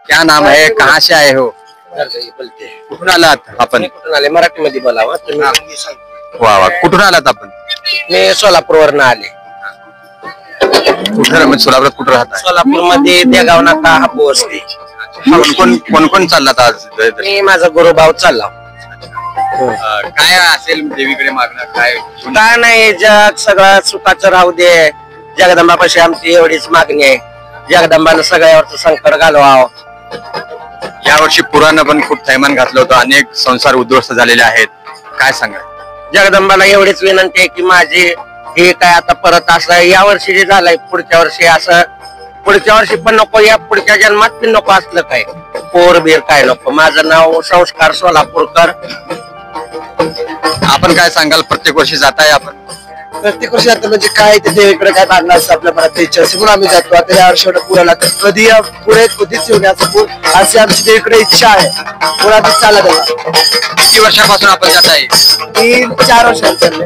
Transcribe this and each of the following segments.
क्या नाम है, कहाँ से आए हो? कुठून आलात आपण? कुठून आले मराठीमध्ये बोलावा तुम्ही. वा वा, कुठून आलात आपण? मी सोलापूरवरनं आले. कुठं सोलापुरात कुठं राहता? सोलापूरमध्ये देगाव नाका हापू असते. कोण कोण चाललात आज? मी माझा गुरुभाव चालला. काय असेल देवीकडे मागणं? काय काय नाही, जग सगळं सुखाचं राहू दे. जगदंबापाशी आमची एवढीच मागणी आहे. जगदंबानं सगळ्यावरचं संकट घालवावं. यावर्षी पुरानं पण खूप थैमान घातलं होतं, अनेक संसार उद्ध्वस्त झालेले आहेत. काय सांगा? जगदंबाला एवढीच विनंती आहे की माझी हे काय आता परत असं या वर्षी जे झालंय पुढच्या वर्षी असं पुढच्या वर्षी पण नको, या पुढच्या जन्मात पण नको असलं काय पोर बीर काय नको. माझं नाव संस्कार सोलापूरकर. आपण काय सांगाल? प्रत्येक वर्षी जाताय आपण? प्रत्येक वर्षी आता म्हणजे काय ते देवीकडे काय मागणार असं आपल्या मनात इच्छा असते म्हणून आम्ही जातो. आता या वर्षी पुराला तर कधी पुढे कधीच येऊन याचं पूर अशी आमची देवीकडे इच्छा आहे. पुरा चालत आहे. किती वर्षापासून आपण जात आहे? 3-4 वर्ष चालले.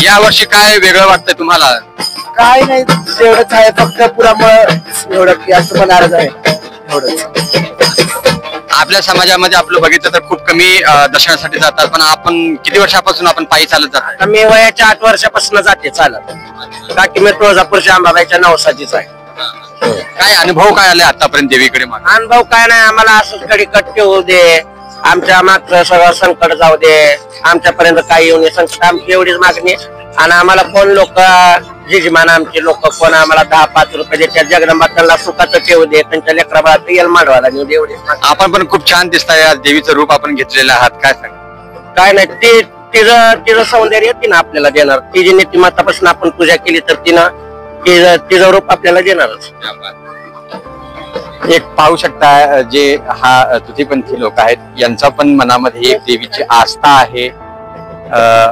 या वर्षी काय वेगळं वाटतंय तुम्हाला? काय नाही, एवढंच आहे फक्त पुरामुळे एवढं की असं पण नाराज आहे एवढंच. आपल्या समाजामध्ये आपलं बघितलं तर खूप कमी दर्शनासाठी जातात, पण आपण किती वर्षापासून आपण पायी चालत जातो? मी वयाच्या 8 वर्षापासून जाते चालत. का की मी तुळजापूरच्या अंबाबाईच्या नवसाचीच आहे. काय अनुभव काय आले आतापर्यंत देवीकडे मागणं? अनुभव काय नाही, आम्हाला असंच कट ठेवू दे. आमच्या मागचं सगळं संकट जाऊ दे. आमच्यापर्यंत काही येऊ नये संकट. आमची एवढीच मागणी. आणि आम्हाला कोण लोक जिजमान आमचे लोक कोण आम्हाला 10-5 रुपये देतात. जगदंबा त्यांना सुखाचं ठेवू दे. त्यांच्या लेकरा बाळा तेल मांडवायला नेऊ दे. एवढीच मागणी. आपण पण खूप छान दिसताय, आज देवीचं रूप आपण घेतलेलं आहात. काय सांग? काय नाही, ते तिचं सौंदर्य येते ना आपल्याला देणार. तिची नीतिमत्तापासून आपण पूजा केली तर तिचं रूप आपल्याला देणारच. एक पाहू शकता जे हा तुतीपंथी लोक आहेत, यांचा पण मनामध्ये एक देवीची आस्था आहे,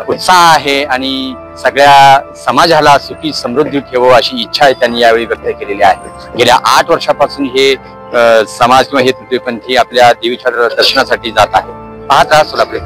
उत्साह आहे आणि सगळ्या समाजाला सुखी समृद्धी ठेवो अशी इच्छा आहे त्यांनी यावेळी व्यक्त केलेली आहे. गेल्या 8 वर्षापासून हे समाज किंवा हे तुतीपंथी आपल्या देवीच्या दर्शनासाठी जात आहे. पाहत राहा सोलापूर.